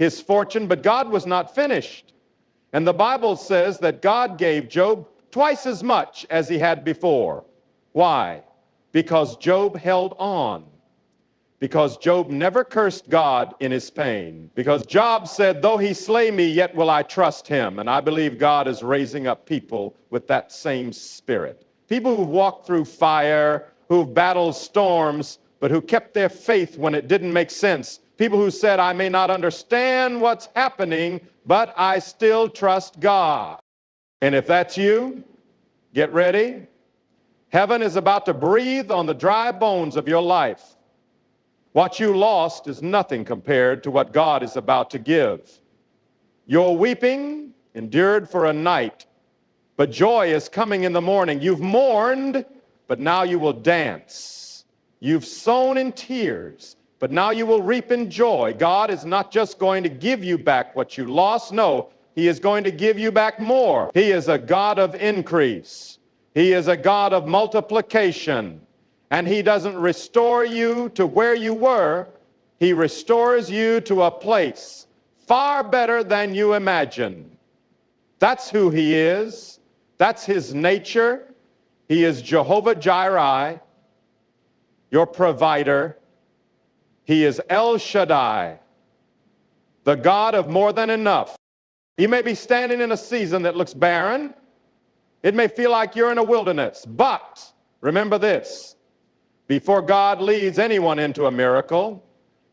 his fortune, but God was not finished. And the Bible says that God gave Job twice as much as he had before. Why? Because Job held on. Because Job never cursed God in his pain. Because Job said, though he slay me, yet will I trust him. And I believe God is raising up people with that same spirit. People who've walked through fire, who've battled storms, but who kept their faith when it didn't make sense. People who said, I may not understand what's happening, but I still trust God. And if that's you, get ready. Heaven is about to breathe on the dry bones of your life. What you lost is nothing compared to what God is about to give. Your weeping endured for a night, but joy is coming in the morning. You've mourned, but now you will dance. You've sown in tears, but now you will reap in joy. God is not just going to give you back what you lost. No, he is going to give you back more. He is a God of increase. He is a God of multiplication. And he doesn't restore you to where you were. He restores you to a place far better than you imagine. That's who he is. That's his nature. He is Jehovah Jireh, your provider. He is El Shaddai, the God of more than enough. You may be standing in a season that looks barren. It may feel like you're in a wilderness. But remember this. Before God leads anyone into a miracle,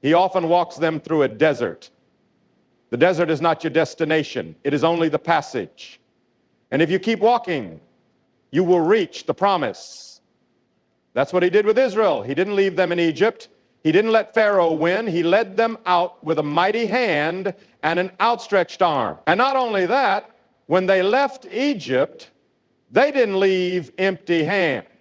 he often walks them through a desert. The desert is not your destination. It is only the passage. And if you keep walking, you will reach the promise. That's what he did with Israel. He didn't leave them in Egypt. He didn't let Pharaoh win. He led them out with a mighty hand and an outstretched arm. And not only that, when they left Egypt, they didn't leave empty-handed.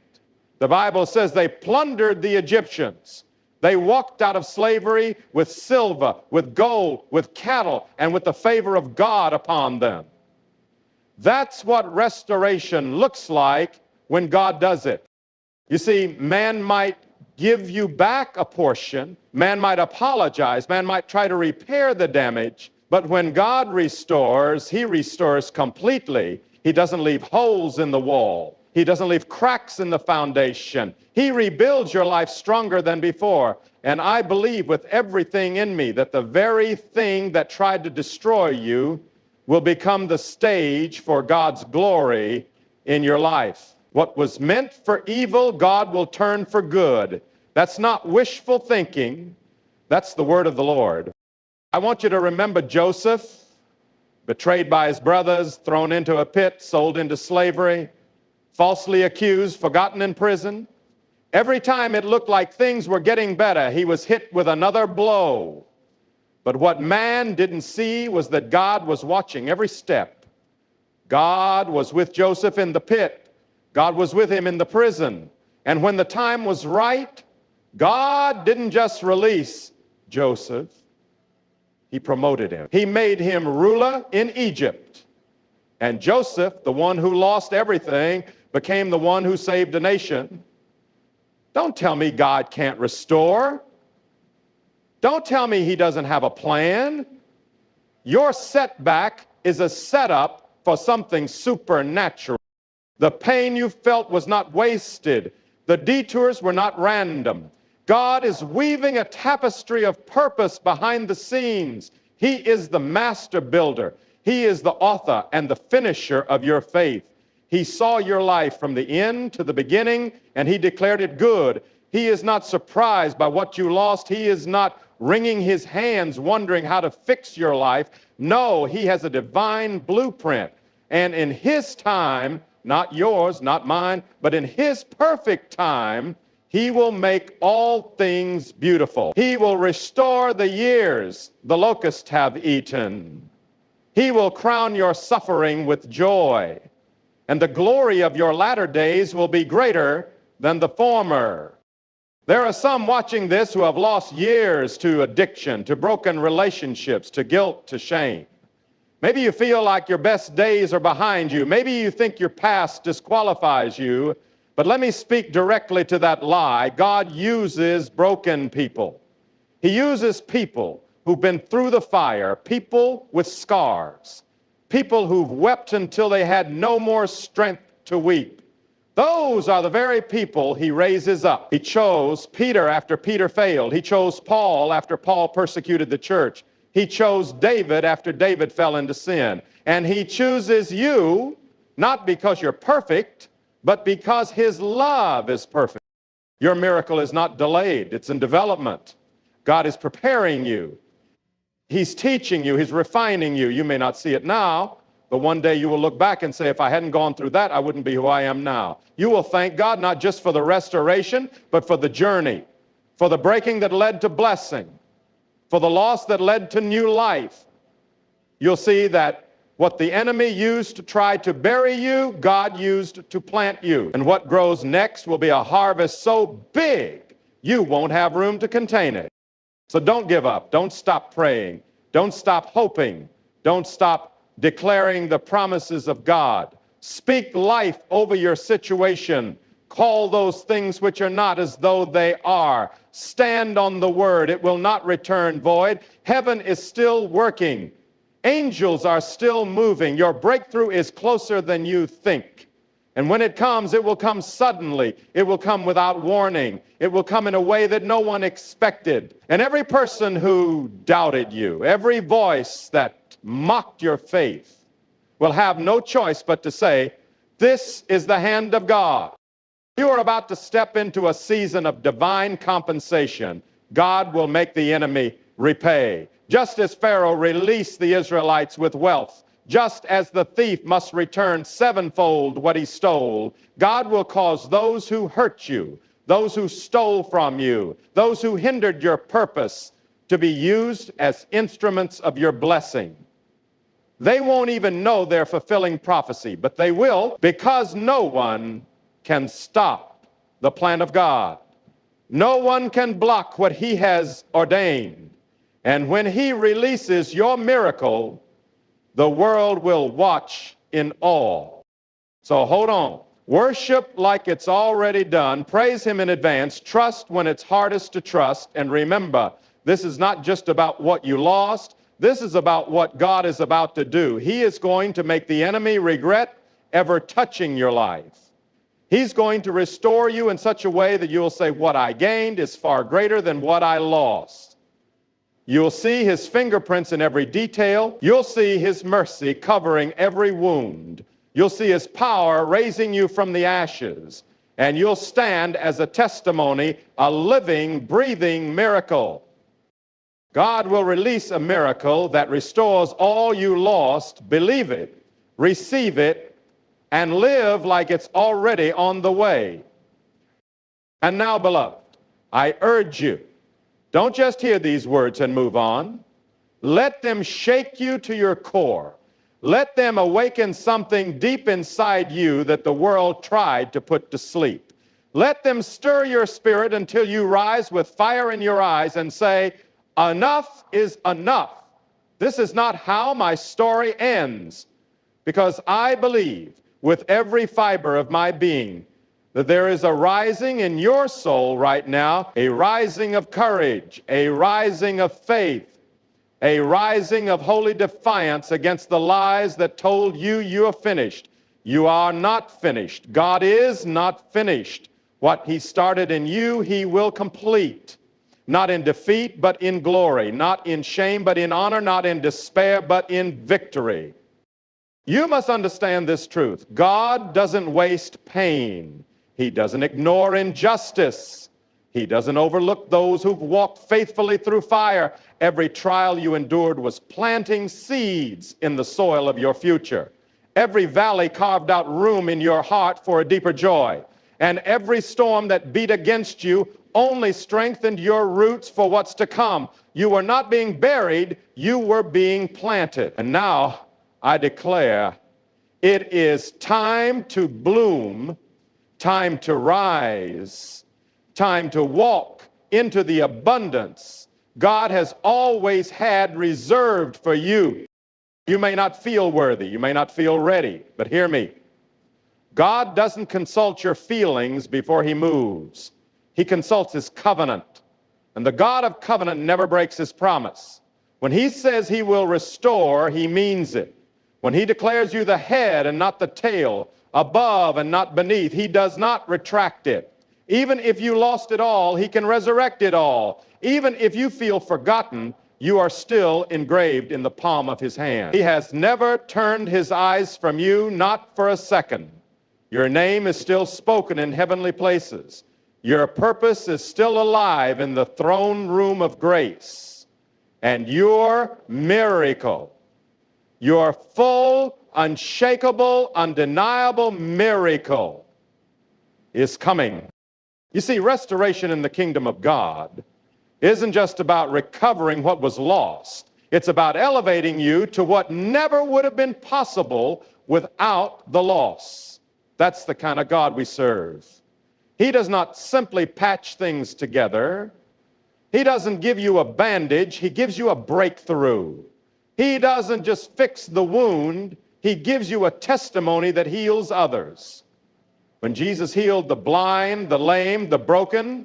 The Bible says they plundered the Egyptians. They walked out of slavery with silver, with gold, with cattle, and with the favor of God upon them. That's what restoration looks like when God does it. You see, man might give you back a portion. Man might apologize. Man might try to repair the damage. But when God restores, he restores completely. He doesn't leave holes in the wall. He doesn't leave cracks in the foundation. He rebuilds your life stronger than before. And I believe with everything in me that the very thing that tried to destroy you will become the stage for God's glory in your life. What was meant for evil, God will turn for good. That's not wishful thinking. That's the word of the Lord. I want you to remember Joseph, betrayed by his brothers, thrown into a pit, sold into slavery, falsely accused, forgotten in prison. Every time it looked like things were getting better, he was hit with another blow. But what man didn't see was that God was watching every step. God was with Joseph in the pit. God was with him in the prison. And when the time was right, God didn't just release Joseph, he promoted him. He made him ruler in Egypt. And Joseph, the one who lost everything, became the one who saved a nation. Don't tell me God can't restore. Don't tell me he doesn't have a plan. Your setback is a setup for something supernatural. The pain you felt was not wasted. The detours were not random. God is weaving a tapestry of purpose behind the scenes. He is the master builder. He is the author and the finisher of your faith. He saw your life from the end to the beginning, and he declared it good. He is not surprised by what you lost. He is not wringing his hands wondering how to fix your life. No, he has a divine blueprint. And in his time, not yours, not mine, but in his perfect time, he will make all things beautiful. He will restore the years the locusts have eaten. He will crown your suffering with joy, and the glory of your latter days will be greater than the former. There are some watching this who have lost years to addiction, to broken relationships, to guilt, to shame. Maybe you feel like your best days are behind you. Maybe you think your past disqualifies you. But let me speak directly to that lie. God uses broken people. He uses people who've been through the fire, people with scars, people who've wept until they had no more strength to weep. Those are the very people he raises up. He chose Peter after Peter failed. He chose Paul after Paul persecuted the church. He chose David after David fell into sin. And he chooses you not because you're perfect, but because his love is perfect. Your miracle is not delayed. It's in development. God is preparing you. He's teaching you. He's refining you. You may not see it now, but one day you will look back and say, if I hadn't gone through that, I wouldn't be who I am now. You will thank God not just for the restoration, but for the journey, for the breaking that led to blessing, for the loss that led to new life. You'll see that what the enemy used to try to bury you, God used to plant you. And what grows next will be a harvest so big, you won't have room to contain it. So don't give up. Don't stop praying. Don't stop hoping. Don't stop declaring the promises of God. Speak life over your situation. Call those things which are not as though they are. Stand on the word. It will not return void. Heaven is still working. Angels are still moving. Your breakthrough is closer than you think. And when it comes, it will come suddenly. It will come without warning. It will come in a way that no one expected. And every person who doubted you, every voice that mocked your faith, will have no choice but to say, this is the hand of God. You are about to step into a season of divine compensation. God will make the enemy repay. Just as Pharaoh released the Israelites with wealth, just as the thief must return sevenfold what he stole, God will cause those who hurt you, those who stole from you, those who hindered your purpose to be used as instruments of your blessing. They won't even know they're fulfilling prophecy, but they will, because no one can stop the plan of God. No one can block what he has ordained. And when he releases your miracle, the world will watch in awe. So hold on. Worship like it's already done. Praise him in advance. Trust when it's hardest to trust. And remember, this is not just about what you lost. This is about what God is about to do. He is going to make the enemy regret ever touching your life. He's going to restore you in such a way that you'll say, what I gained is far greater than what I lost. You'll see his fingerprints in every detail. You'll see his mercy covering every wound. You'll see his power raising you from the ashes. And you'll stand as a testimony, a living, breathing miracle. God will release a miracle that restores all you lost. Believe it, receive it, and live like it's already on the way. And now, beloved, I urge you, don't just hear these words and move on. Let them shake you to your core. Let them awaken something deep inside you that the world tried to put to sleep. Let them stir your spirit until you rise with fire in your eyes and say, enough is enough. This is not how my story ends, because I believe with every fiber of my being that there is a rising in your soul right now, a rising of courage, a rising of faith, a rising of holy defiance against the lies that told you you are finished. You are not finished. God is not finished. What he started in you, he will complete. Not in defeat, but in glory. Not in shame, but in honor. Not in despair, but in victory. You must understand this truth. God doesn't waste pain. He doesn't ignore injustice. He doesn't overlook those who've walked faithfully through fire. Every trial you endured was planting seeds in the soil of your future. Every valley carved out room in your heart for a deeper joy. And every storm that beat against you only strengthened your roots for what's to come. You were not being buried, you were being planted. And now I declare, it is time to bloom, time to rise, time to walk into the abundance God has always had reserved for you. You may not feel worthy, you may not feel ready, but hear me. God doesn't consult your feelings before he moves. He consults his covenant. And the God of covenant never breaks his promise. When he says he will restore, he means it. When he declares you the head and not the tail, above and not beneath, he does not retract it. Even if you lost it all, he can resurrect it all. Even if you feel forgotten, you are still engraved in the palm of his hand. He has never turned his eyes from you, not for a second. Your name is still spoken in heavenly places. Your purpose is still alive in the throne room of grace. And your miracle, your full, unshakable, undeniable miracle is coming. You see, restoration in the kingdom of God isn't just about recovering what was lost. It's about elevating you to what never would have been possible without the loss. That's the kind of God we serve. He does not simply patch things together. He doesn't give you a bandage. He gives you a breakthrough. He doesn't just fix the wound. He gives you a testimony that heals others. When Jesus healed the blind, the lame, the broken,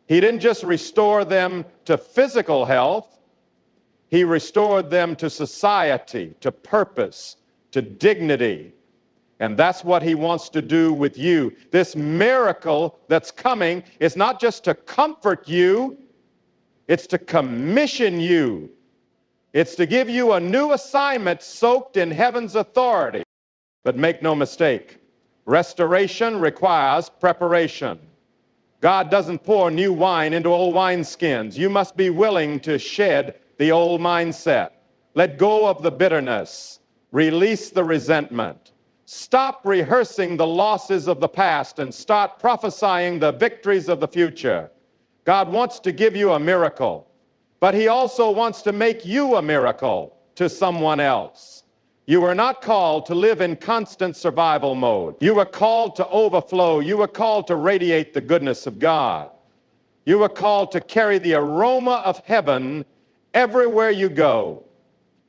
he didn't just restore them to physical health. He restored them to society, to purpose, to dignity. And that's what he wants to do with you. This miracle that's coming is not just to comfort you, it's to commission you. It's to give you a new assignment soaked in heaven's authority. But make no mistake, restoration requires preparation. God doesn't pour new wine into old wineskins. You must be willing to shed the old mindset. Let go of the bitterness. Release the resentment. Stop rehearsing the losses of the past and start prophesying the victories of the future. God wants to give you a miracle, but he also wants to make you a miracle to someone else. You were not called to live in constant survival mode. You were called to overflow. You were called to radiate the goodness of God. You were called to carry the aroma of heaven everywhere you go.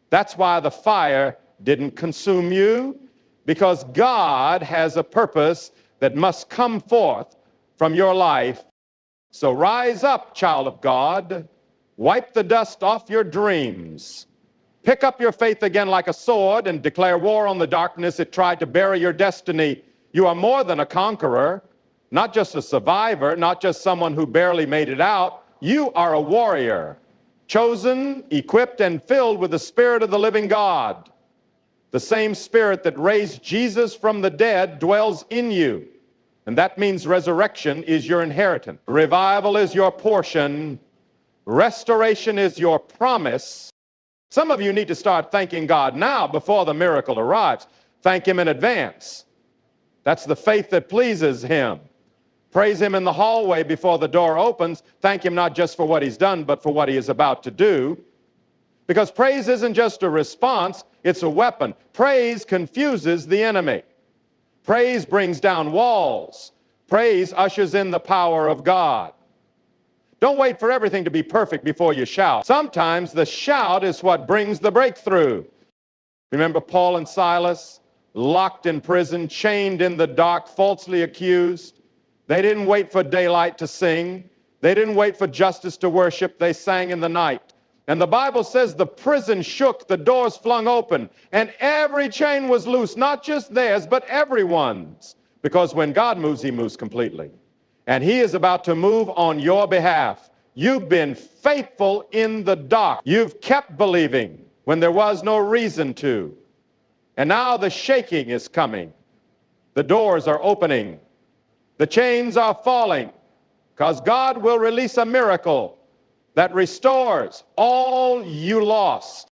That's why the fire didn't consume you, because God has a purpose that must come forth from your life. So rise up, child of God. Wipe the dust off your dreams. Pick up your faith again like a sword and declare war on the darkness that tried to bury your destiny. You are more than a conqueror, not just a survivor, not just someone who barely made it out. You are a warrior, chosen, equipped, and filled with the Spirit of the living God. The same Spirit that raised Jesus from the dead dwells in you. And that means resurrection is your inheritance. Revival is your portion. Restoration is your promise. Some of you need to start thanking God now before the miracle arrives. Thank him in advance. That's the faith that pleases him. Praise him in the hallway before the door opens. Thank him not just for what he's done, but for what he is about to do. Because praise isn't just a response, it's a weapon. Praise confuses the enemy. Praise brings down walls. Praise ushers in the power of God. Don't wait for everything to be perfect before you shout. Sometimes the shout is what brings the breakthrough. Remember Paul and Silas, locked in prison, chained in the dark, falsely accused. They didn't wait for daylight to sing. They didn't wait for justice to worship. They sang in the night. And the Bible says the prison shook, the doors flung open, and every chain was loose, not just theirs, but everyone's. Because when God moves, he moves completely. And he is about to move on your behalf. You've been faithful in the dark. You've kept believing when there was no reason to. And now the shaking is coming. The doors are opening. The chains are falling. Because God will release a miracle that restores all you lost.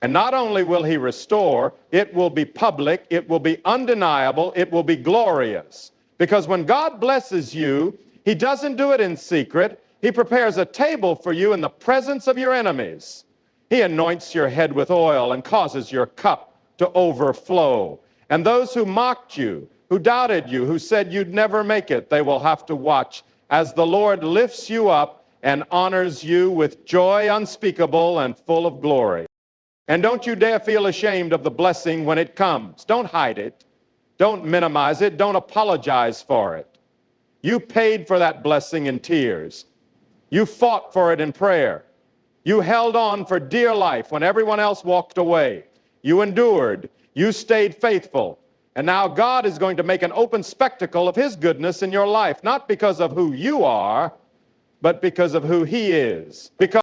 And not only will he restore, it will be public, it will be undeniable, it will be glorious. Because when God blesses you, he doesn't do it in secret. He prepares a table for you in the presence of your enemies. He anoints your head with oil and causes your cup to overflow. And those who mocked you, who doubted you, who said you'd never make it, they will have to watch as the Lord lifts you up and honors you with joy unspeakable and full of glory. And don't you dare feel ashamed of the blessing when it comes. Don't hide it. Don't minimize it. Don't apologize for it. You paid for that blessing in tears. You fought for it in prayer. You held on for dear life when everyone else walked away. You endured. You stayed faithful. And now God is going to make an open spectacle of His goodness in your life, not because of who you are, but because of who He is. Because